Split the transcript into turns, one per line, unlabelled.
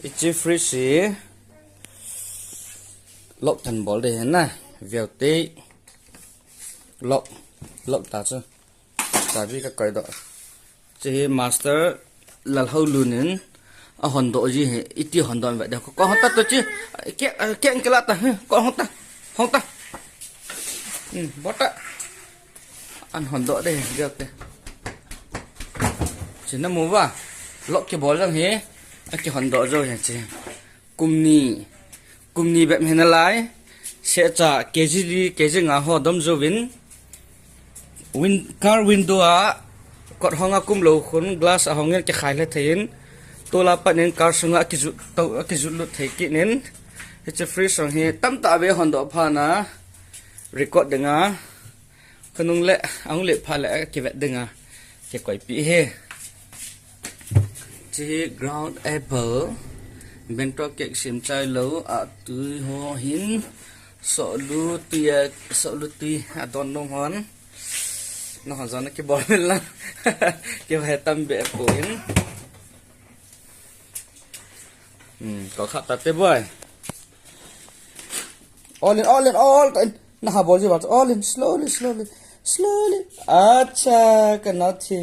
Ichi free lộc thần bỏ để nè vèo tê lộc ta chứ tại vì cái đó chỉ master Lalhaolun nên hongdoh gì hết ít hongdoh vậy đâu có hong ta tôi chứ cái lát ta có hong ta bớt á ăn hongdoh đây được đây chỉ nó mua vào lộc cái bỏ rằng hết cái hongdoh rồi hả chị cùng ni bẹp hình lại sẽ trả cái gì ngã hoa đâm rồi car window à cọt hong akum lâu khốn glass à hong nghe cái khai lại thấy tôi là bạn nên car sung cái rút lụt thấy kỹ nên cái free song he tâm ta về hongdoh pha na record đừng à không lẽ ông lệ pha lại cái vẹt đừng à cái quậy bị he chỉ ground apple bên trong cái sim chai lâu à tươi hoa hin sợ lu ti à đòn đông hòn nó hoàn toàn cái bò lên lắm kiểu hệ tâm bể phổi có khát tạt tê boy all in nó hà bò gì bảo all in slowly acha cái nó thì